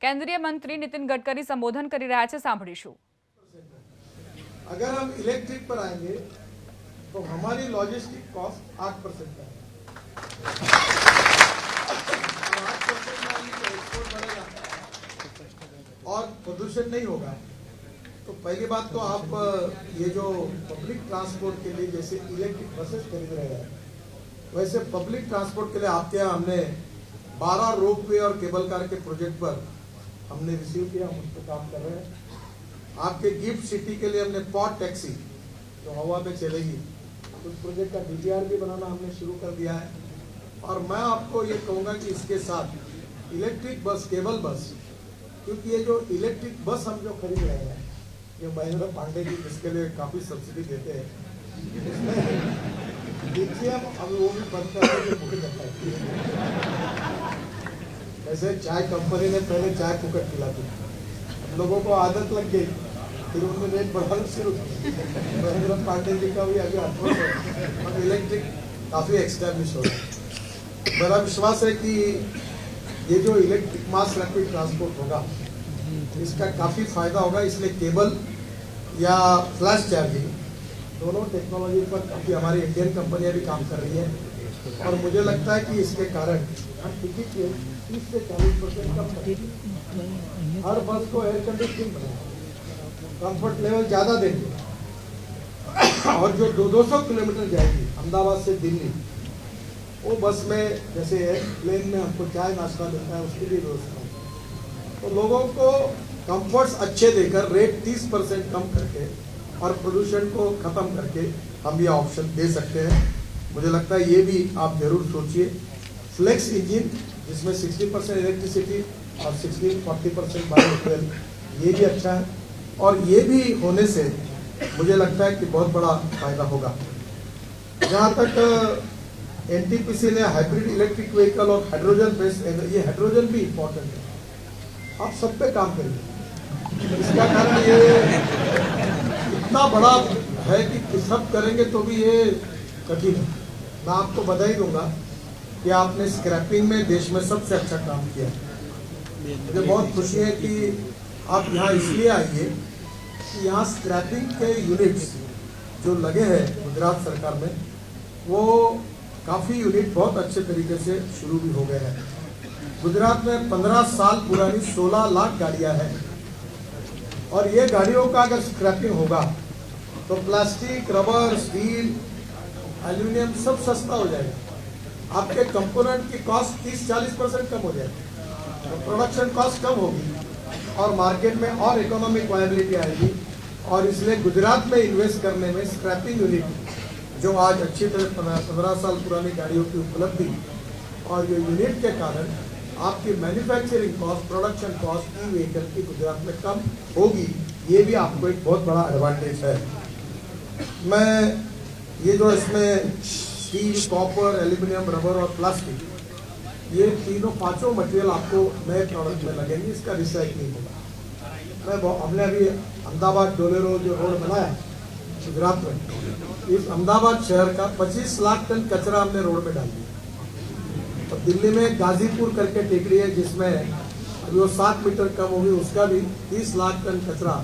કેન્દ્રીય મંત્રી નીતિન ગડકરી સંબોધન કરી રહ્યા છે, સાંભળીશું। अगर हम इलेक्ट्रिक पर आएंगे तो हमारी लॉजिस्टिक कॉस्ट 8% का है। 8% में आएंगे तो एक्सपोर्ट बढ़ेगा और प्रदूषण नहीं होगा। तो पहली बात तो आप ये जो पब्लिक ट्रांसपोर्ट के लिए जैसे इलेक्ट्रिक बसेस खरीद रहे हैं, वैसे पब्लिक ट्रांसपोर्ट के लिए आपके यहाँ हमने 12 रोपवे और केबल कार के प्रोजेक्ट पर हमने रिसीव किया, हम उस पर काम कर रहे हैं। आपके गिफ्ट सिटी के लिए हमने पॉट टैक्सी जो हवा में चलेगी, उस प्रोजेक्ट का डीपीआर भी बनाना हमने शुरू कर दिया है। और मैं आपको ये कहूँगा कि इसके साथ इलेक्ट्रिक बस, केबल बस, क्योंकि ये जो इलेक्ट्रिक बस हम जो खरीद रहे हैं, ये महेंद्र पांडे जी जिसके लिए काफ़ी सब्सिडी देते हैं, लिथियम अब वो भी बंद करने की मुख्य करता है। वैसे चाय कंपनी ने पहले चाय फुकट पिलाती, लोगों को आदत लग गई, फिर उन्होंने रेट बढ़ाना शुरू किया। महेंद्र पांडे जी का भी अभी अनुभव है और इलेक्ट्रिक काफ़ी एक्सटैब्लिश हो रहा है। मेरा विश्वास है कि ये जो इलेक्ट्रिक मास रैपिड ट्रांसपोर्ट होगा, इसका काफ़ी फायदा होगा। इसलिए केबल या फ्लैश चार्जिंग दोनों टेक्नोलॉजी पर काफ़ी हमारी इंडियन कंपनियां भी काम कर रही है और मुझे लगता है कि इसके कारण हम टिकट के 30 से 40% कम करेंगे। हर बस को एयर कंडीशनिंग बनाएंगे, कंफर्ट लेवल ज़्यादा देंगे और जो 200 किलोमीटर जाएगी अहमदाबाद से दिल्ली, वो बस में जैसे प्लेन में हमको चाय नाश्ता मिलता है, उसकी भी व्यवस्था है। तो लोगों को कंफर्ट्स अच्छे देकर रेट 30% कम करके और प्रदूषण को खत्म करके हम ये ऑप्शन दे सकते हैं। मुझे लगता है ये भी आप जरूर सोचिए। फ्लेक्स इंजन जिसमें 60% इलेक्ट्रिसिटी और 40% बायोफ्यूल, ये भी अच्छा है और ये भी होने से मुझे लगता है कि बहुत बड़ा फायदा होगा। जहाँ तक एनटीपीसी ने हाइब्रिड इलेक्ट्रिक व्हीकल और हाइड्रोजन बेस्ड, ये हाइड्रोजन भी इम्पोर्टेंट है। आप सब पे काम करिए, इसका कारण ये इतना बड़ा है कि सब करेंगे तो भी ये कठिन है। मैं आपको बधाई दूंगा कि आपने स्क्रैपिंग में देश में सबसे अच्छा काम किया। मुझे बहुत खुशी है कि आप यहाँ इसलिए आइए कि यहाँ स्क्रैपिंग के यूनिट्स जो लगे हैं गुजरात सरकार में, वो काफ़ी यूनिट बहुत अच्छे तरीके से शुरू भी हो गए हैं। गुजरात में 15 साल पुरानी 16 लाख गाड़ियाँ हैं और ये गाड़ियों का अगर स्क्रैपिंग होगा तो प्लास्टिक, रबर, स्टील, एल्यूमिनियम सब सस्ता हो जाएगा। आपके कंपोनेंट की कॉस्ट 30-40% कम हो जाएगी, तो प्रोडक्शन कॉस्ट कम होगी और मार्केट में और इकोनॉमिक वायबिलिटी आएगी। और इसलिए गुजरात में इन्वेस्ट करने में स्क्रैपिंग यूनिट जो आज अच्छी तरह 15 साल पुरानी गाड़ियों की उपलब्धि और ये यूनिट के कारण आपकी manufacturing cost, production cost e vehicle की गुजरात में कम होगी। ये भी आपको एक बहुत बड़ा एडवांटेज है। मैं ये जो इसमें स्टील, कॉपर, एल्यूमिनियम, रबर और प्लास्टिक, ये तीनों पांचों मटेरियल आपको नए प्रोडक्ट में लगेंगे, इसका रिसाइकलिंग होगा। हमने अभी अहमदाबाद डोलेरो जो रोड बनाया गुजरात में, इस अहमदाबाद शहर का 25 लाख टन कचरा हमने रोड में डाल दिया। और दिल्ली में गाजीपुर करके टेकरी है जिसमें अभी वो 7 मीटर कम होगी, उसका भी 30 लाख टन कचरा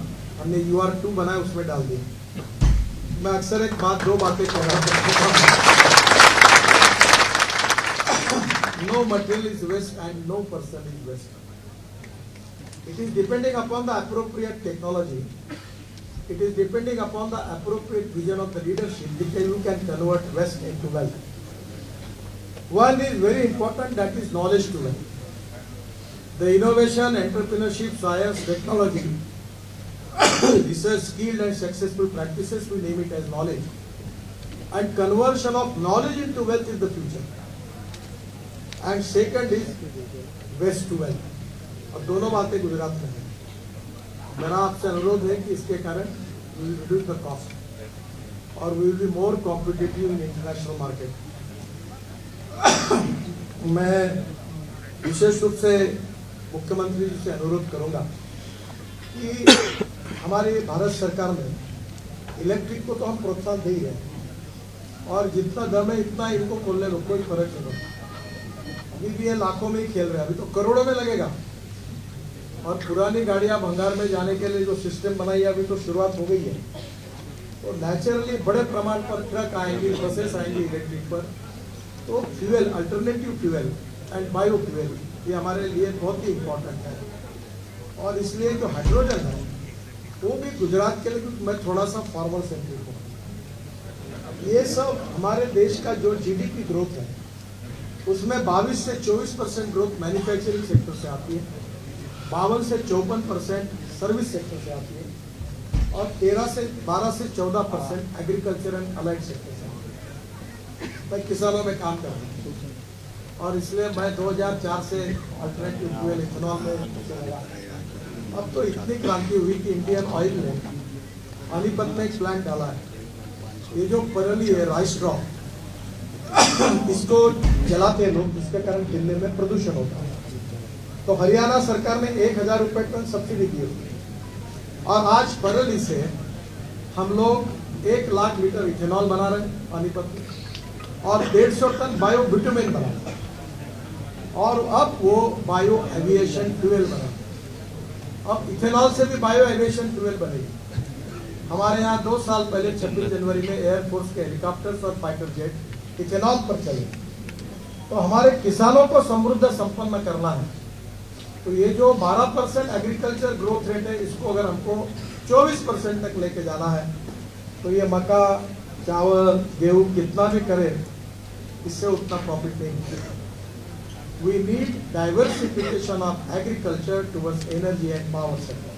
हमने UR2 बनाया, उसमें डाल दिया। मैं अक्सर एक बात, 2 बातें कह रहा था, no material is waste and no person is waste. It is depending upon the appropriate technology. It is depending upon the appropriate vision of the leadership which you can convert waste into wealth. One is very important, that is knowledge to wealth. The innovation, entrepreneurship, science, technology, research, skilled and successful practices, we name it as knowledge. And conversion of knowledge into wealth is the future. And second is waste to wealth. और दोनों बातें गुजरात में हैं। मेरा आपसे अनुरोध है कि इसके कारण we will reduce the cost और we will be more competitive in international market. मैं विशेष रूप से मुख्यमंत्री जी से अनुरोध करूंगा कि हमारी भारत सरकार में इलेक्ट्रिक को तो हम प्रोत्साहन दे ही रहे और जितना दम है इतना इनको खोलने में कोई फर्क नहीं पड़ता। अभी भी ये लाखों में ही खेल रहे हैं, अभी तो करोड़ों में लगेगा। और पुरानी गाड़ियां भंगार में जाने के लिए जो सिस्टम बनाई है अभी तो शुरुआत हो गई है, तो नेचुरली बड़े प्रमाण पर ट्रक आएंगे, बसेस आएंगी इलेक्ट्रिक पर। तो fuel, alternative fuel and bio fuel ये हमारे लिए बहुत ही इम्पोर्टेंट है। और इसलिए जो हाइड्रोजन है वो भी गुजरात के लिए, क्योंकि मैं थोड़ा सा फार्मर सेंट्रिक हूँ, ये सब हमारे देश का जो जीडीपी ग्रोथ है उसमें 22 से 24% ग्रोथ मैन्युफैक्चरिंग सेक्टर से आती है, 52 से 54% सर्विस सेक्टर से आती है और 12 से 14% एग्रीकल्चर एंड अलाइड सेक्टर से आती है। मैं किसानों में काम कर रहा हूँ और इसलिए मैं 2004 से अल्टरनेटिव फ्यूल इथेनॉल में लगा। अब तो इतनी क्रांति हुई कि इंडियन ऑयल ने पानीपत में एक प्लांट डाला है। ये जो परली है, राइस ड्रॉप, इसको जलाते हैं लोग, जिसके कारण दिल्ली में प्रदूषण होता है। तो हरियाणा सरकार ने 1000 रुपए टन सब्सिडी दी होती और आज परली से हम लोग 1 लाख लीटर इथेनॉल बना रहे हैं पानीपत में और 150 टन बायो बिटुमेन बना रहे हैं और अब वो बायो एविएशन फ्यूल बना रहे हैं। अब इथेनॉल से भी बायो एविएशन फ्यूल बनेगी। हमारे यहाँ 2 साल पहले 26 जनवरी में एयरफोर्स के हेलीकॉप्टर्स और फाइटर जेट इथेनॉल पर चले। तो हमारे किसानों को समृद्ध संपन्न करना है, तो ये जो 12% एग्रीकल्चर ग्रोथ रेट है इसको अगर हमको 24% तक लेके जाना है तो ये मक्का, चावल, गेहूं कितना भी करे इससे उतना प्रॉफिट नहीं मिलेगा। We need diversification of agriculture towards energy and power sector।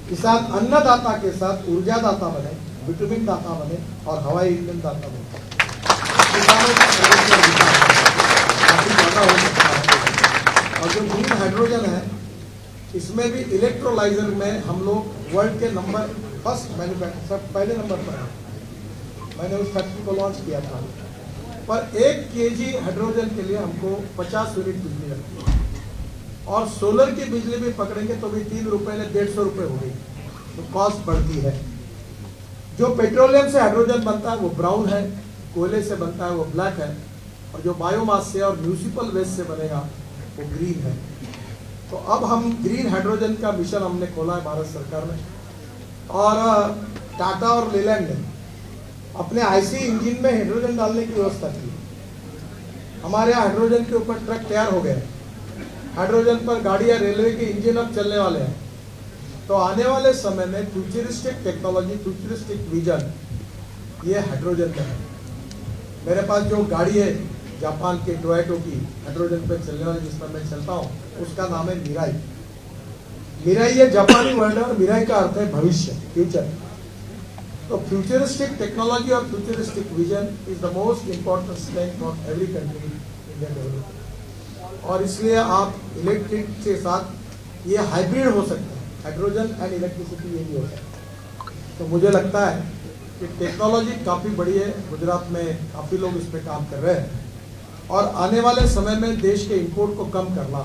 किसान अन्नदाता के साथ ऊर्जा दाता बने, विटामिन दाता बने और हवाई ईंधन दाता बने। किसानों का काफी ज्यादा हो सकता है। और जो ग्रीन हाइड्रोजन है इसमें भी इलेक्ट्रोलाइजर में हम लोग वर्ल्ड के फर्स्ट मैन्युफैक्चर, पहले नंबर पर है। मैंने उस फैक्ट्री को लॉन्च किया था। पर 1 केजी हाइड्रोजन के लिए हमको 50 यूनिट बिजली लगती है और सोलर की बिजली भी पकड़ेंगे तो भी 3 रुपए ने 150 रुपए हो गई, तो कॉस्ट बढ़ती है। जो पेट्रोलियम से हाइड्रोजन बनता है वो ब्राउन है, कोयले से बनता है वो ब्लैक है और जो बायोमास से और म्यूनिसिपल वेस्ट से बनेगा वो ग्रीन है। तो अब हम ग्रीन हाइड्रोजन का मिशन हमने खोला है भारत सरकार ने और टाटा और लेलैंड ने अपने आईसी इंजन में हाइड्रोजन डालने की व्यवस्था की। हमारे यहाँ हाइड्रोजन के ऊपर ट्रक तैयार हो गए, हाइड्रोजन पर गाड़ियां, रेलवे के इंजन अब चलने वाले हैं। तो आने वाले समय में फ्यूचरिस्टिक टेक्नोलॉजी, फ्यूचरिस्टिक विजन ये हाइड्रोजन का है। मेरे पास जो गाड़ी है जापान के टोयोटा की हाइड्रोजन पे चलने वाली, जिसमें मैं चलता हूँ, उसका नाम है मिराई। मिराई ये जापानी वर्ड है और मिराई का अर्थ है भविष्य, फ्यूचर। तो फ्यूचरिस्टिक टेक्नोलॉजी और futuristic vision is the most important strength for every country India development. और इसलिए आप इलेक्ट्रिक के साथ ये हाइब्रिड हो सकता है, हाइड्रोजन एंड इलेक्ट्रिसिटी ये भी हो सकता है। तो मुझे लगता है कि टेक्नोलॉजी काफ़ी बड़ी है, गुजरात में काफ़ी लोग इस पर काम कर रहे हैं और आने वाले समय में देश के इंपोर्ट को कम करना,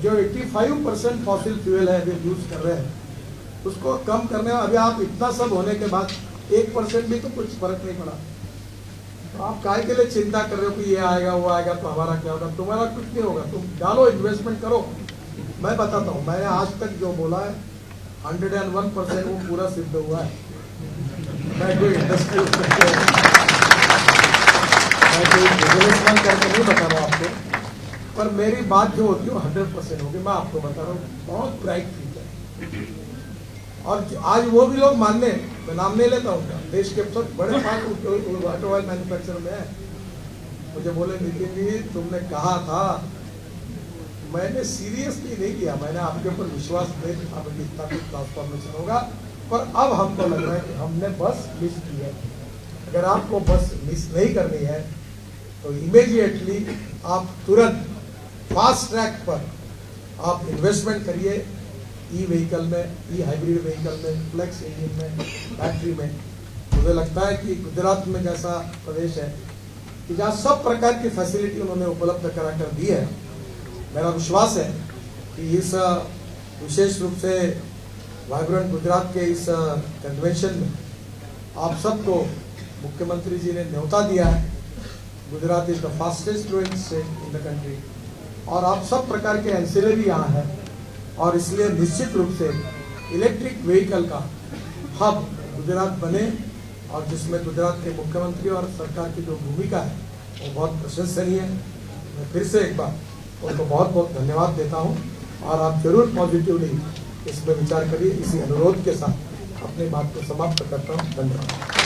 जो 85% फॉसिल फ्यूल है अभी यूज कर रहे हैं, उसको कम करने में अभी आप इतना सब होने के बाद 1% भी तो कुछ फर्क नहीं पड़ा। तो आप काय के लिए चिंता कर रहे हो कि ये आएगा वो आएगा तो हमारा क्या होगा? तुम्हारा कुछ नहीं होगा, तुम डालो, इन्वेस्टमेंट करो। मैं बताता हूँ, मैंने आज तक जो बोला है 101% वो पूरा सिद्ध हुआ है। मैं कोई इंडस्ट्री करके नहीं बता रहा हूँ आपको, पर मेरी बात जो होती है वो 100% होगी। मैं आपको बता रहा हूँ, बहुत ब्राइट फ्यूचर। और आज वो भी लोग मानने, मैं नाम नहीं लेता हूँ, देश के सब बड़े 5 ऑटोमोबाइल मैन्युफैक्चरर में है, मुझे बोले नितिन जी तुमने कहा था, मैंने सीरियसली नहीं किया, मैंने आपके ऊपर विश्वास नहीं था कि इतना कुछ ट्रांसफॉर्मेशन होगा, पर अब हमको लग रहा है कि हमने बस मिस की है। अगर आपको बस मिस नहीं करनी है तो इमीडिएटली आप तुरंत फास्ट ट्रैक पर आप इन्वेस्टमेंट करिए, ई व्हीकल में, ई हाइब्रिड व्हीकल में, फ्लेक्स इंजन में, बैटरी में। मुझे लगता है कि गुजरात में जैसा प्रदेश है कि जहाँ सब प्रकार की फैसिलिटी उन्होंने उपलब्ध करा कर दी है, मेरा विश्वास है कि इस विशेष रूप से वाइब्रेंट गुजरात के इस कन्वेंशन में आप सबको मुख्यमंत्री जी ने न्योता दिया है। Gujarat is the fastest growing state in the country और आप सब प्रकार के एंसिलरी यहाँ है और इसलिए निश्चित रूप से इलेक्ट्रिक व्हीकल का हब गुजरात बने और जिसमें गुजरात के मुख्यमंत्री और सरकार की जो भूमिका है वो बहुत प्रशंसनीय है। मैं फिर से एक बार उनको बहुत बहुत धन्यवाद देता हूँ और आप जरूर पॉजिटिवली इसमें विचार करिए। इसी अनुरोध के साथ अपनी बात को समाप्त करता हूँ। धन्यवाद।